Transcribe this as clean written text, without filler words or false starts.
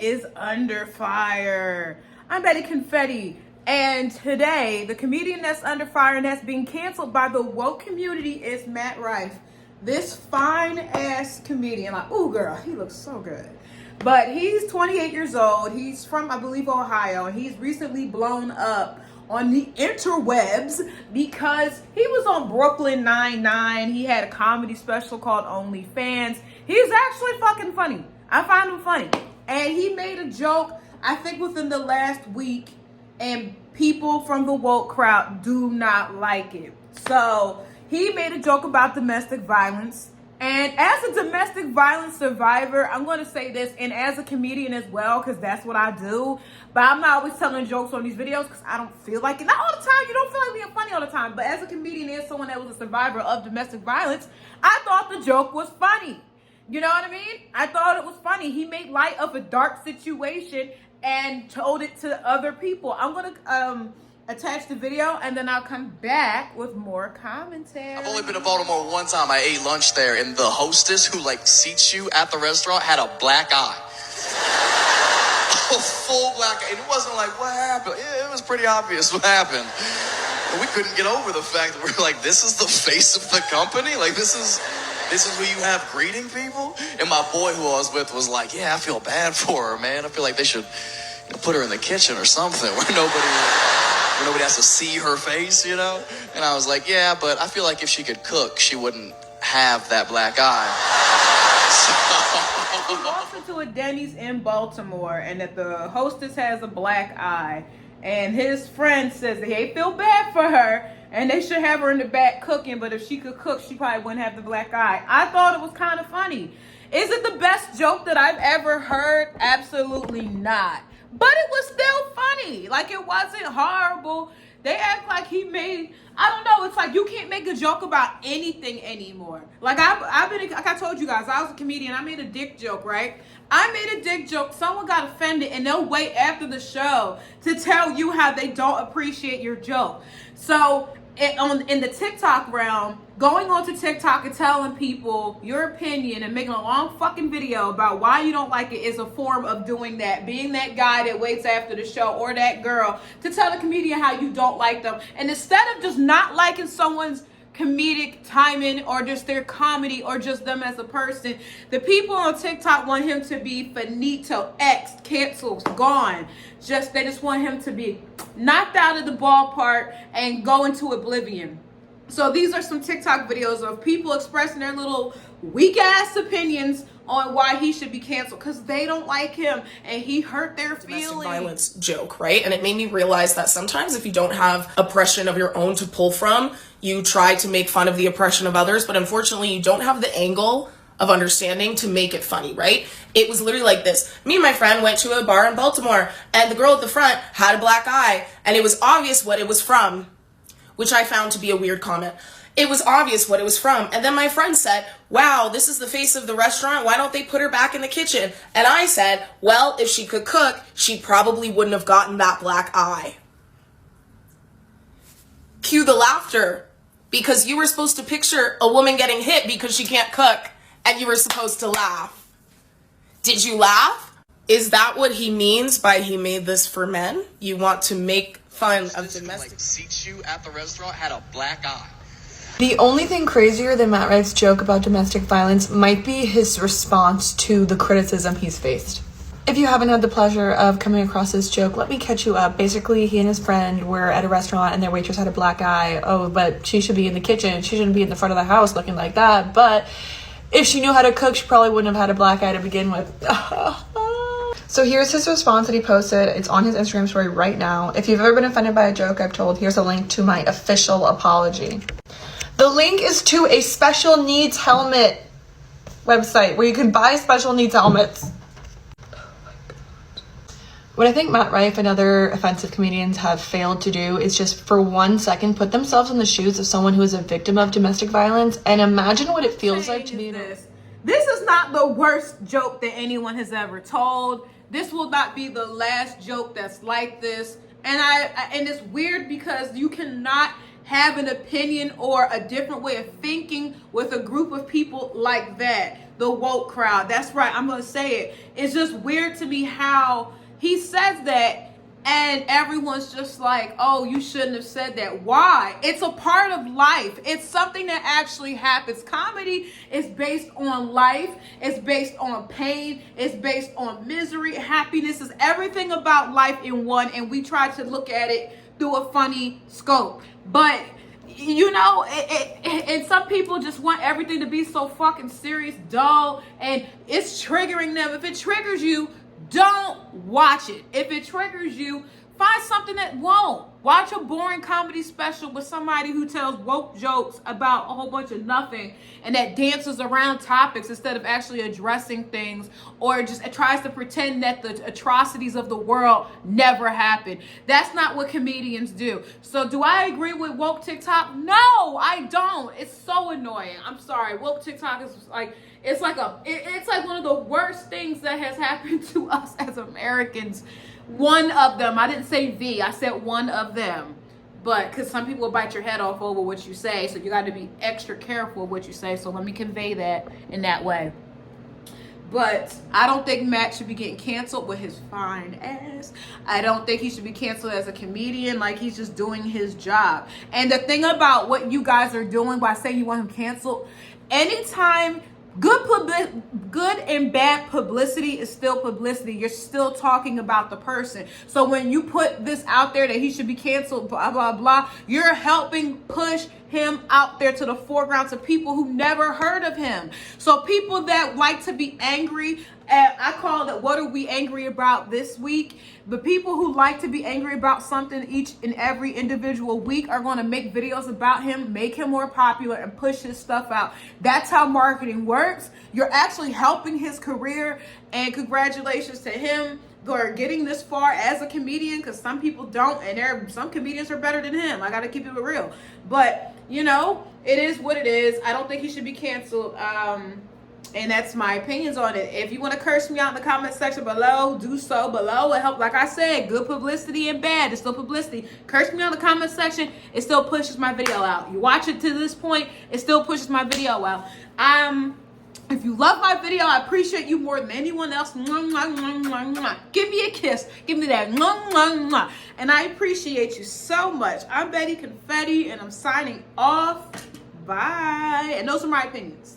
is under fire. I'm Betty Confetti, and today the comedian that's under fire and that's being canceled by the woke community is Matt Rife. This fine ass comedian, like, ooh girl, he looks so good. But he's 28 years old. He's from, I believe, Ohio, and he's recently blown up on the interwebs because he was on Brooklyn Nine-Nine. He had a comedy special called OnlyFans. He's actually fucking funny. I find him funny. And he made a joke, I think within the last week, and people from the woke crowd do not like it. So he made a joke about domestic violence. And as a domestic violence survivor, I'm going to say this, and as a comedian as well, because that's what I do. But I'm not always telling jokes on these videos because I don't feel like it. Not all the time. You don't feel like being funny all the time. But as a comedian and someone that was a survivor of domestic violence, I thought the joke was funny. You know what I mean? I thought it was funny. He made light of a dark situation and told it to other people. I'm going to attach the video and then I'll come back with more commentary. I've only been to Baltimore one time. I ate lunch there and the hostess who seats you at the restaurant had a black eye. A full black eye. And it wasn't like, what happened? Yeah, it was pretty obvious what happened. And we couldn't get over the fact that we're like, this is the face of the company? Like, this is who you have greeting people? And my boy who I was with was like, yeah, I feel bad for her, man. I feel like they should put her in the kitchen or something where nobody has to see her face, you know? And I was like, yeah, but I feel like if she could cook, she wouldn't have that black eye. He walks into a Denny's in Baltimore and that the hostess has a black eye. And his friend says that he feel bad for her and they should have her in the back cooking, but if she could cook, she probably wouldn't have the black eye. I thought it was kind of funny. Is it the best joke that I've ever heard? Absolutely not. But it was still funny. Like, it wasn't horrible. They act like he made, I don't know, it's like you can't make a joke about anything anymore. Like, I've been, like I told you guys, I was a comedian. I made a dick joke, right? I made a dick joke. Someone got offended, and they'll wait after the show to tell you how they don't appreciate your joke. So, in the TikTok realm, going on to TikTok and telling people your opinion and making a long fucking video about why you don't like it is a form of doing that. Being that guy that waits after the show or that girl to tell the comedian how you don't like them. And instead of just not liking someone's comedic timing or just their comedy or just them as a person, the people on TikTok want him to be finito, X'd, canceled, gone. They just want him to be knocked out of the ballpark and go into oblivion. So these are some TikTok videos of people expressing their little weak ass opinions on why he should be canceled because they don't like him and he hurt their feelings. Domestic violence joke, right? And it made me realize that sometimes if you don't have oppression of your own to pull from, you try to make fun of the oppression of others, but unfortunately you don't have the angle of understanding to make it funny, right? It was literally like this. Me and my friend went to a bar in Baltimore and the girl at the front had a black eye and it was obvious what it was from, which I found to be a weird comment. It was obvious what it was from. And then my friend said, wow, this is the face of the restaurant. Why don't they put her back in the kitchen? And I said, well, if she could cook, she probably wouldn't have gotten that black eye. Cue the laughter. Because you were supposed to picture a woman getting hit because she can't cook. And you were supposed to laugh. Did you laugh? Is that what he means by he made this for men? You want to make fun of domestic... seats you at the restaurant had a black eye. The only thing crazier than Matt Rife's joke about domestic violence might be his response to the criticism he's faced. If you haven't had the pleasure of coming across this joke, let me catch you up. Basically, he and his friend were at a restaurant and their waitress had a black eye. Oh, but she should be in the kitchen. She shouldn't be in the front of the house looking like that. But if she knew how to cook, she probably wouldn't have had a black eye to begin with. So here's his response that he posted. It's on his Instagram story right now. If you've ever been offended by a joke I've told, here's a link to my official apology. The link is to a special needs helmet website where you can buy special needs helmets. Oh my God. What I think Matt Rife and other offensive comedians have failed to do is just for 1 second put themselves in the shoes of someone who is a victim of domestic violence and imagine what it feels like to be this. This is not the worst joke that anyone has ever told. This will not be the last joke that's like this. And it's weird because you cannot have an opinion or a different way of thinking with a group of people like that. The woke crowd. That's right. I'm going to say it. It's just weird to me how he says that and everyone's just like, oh, you shouldn't have said that. Why? It's a part of life. It's something that actually happens. Comedy is based on life. It's based on pain. It's based on misery. Happiness is everything about life in one. And we try to look at it through a funny scope. But you know, and some people just want everything to be so fucking serious, dull, and it's triggering them. If it triggers you, don't watch it. If it triggers you, find something that won't. Watch a boring comedy special with somebody who tells woke jokes about a whole bunch of nothing and that dances around topics instead of actually addressing things, or just tries to pretend that the atrocities of the world never happened. That's not what comedians do. So do I agree with woke TikTok? No, I don't. It's so annoying. I'm sorry. Woke TikTok is like, it's like one of the worst things that has happened to us as Americans. One of them. I didn't say the. I said one of them. But because some people will bite your head off over what you say, so you got to be extra careful of what you say. So let me convey that in that way. But I don't think Matt should be getting canceled with his fine ass. I don't think he should be canceled as a comedian. Like, he's just doing his job. And the thing about what you guys are doing by saying you want him canceled, anytime good and bad publicity is still publicity. You're still talking about the person. So when you put this out there that he should be canceled, blah, blah, blah, you're helping push him out there to the foreground to people who never heard of him. So people that like to be angry, I call it, what are we angry about this week? The people who like to be angry about something each and every individual week are going to make videos about him, make him more popular, and push his stuff out. That's how marketing works. You're actually helping his career, and congratulations to him for getting this far as a comedian, because some people don't, and some comedians are better than him. I got to keep it real. But, you know, it is what it is. I don't think he should be canceled. And that's my opinions on it. If you want to curse me out in the comment section below, do so below. It helps. Like I said, good publicity and bad, it's still publicity. Curse me out in the comment section, it still pushes my video out. You watch it to this point, it still pushes my video out. If you love my video, I appreciate you more than anyone else. Give me a kiss. Give me that. And I appreciate you so much. I'm Betty Confetti, and I'm signing off. Bye. And those are my opinions.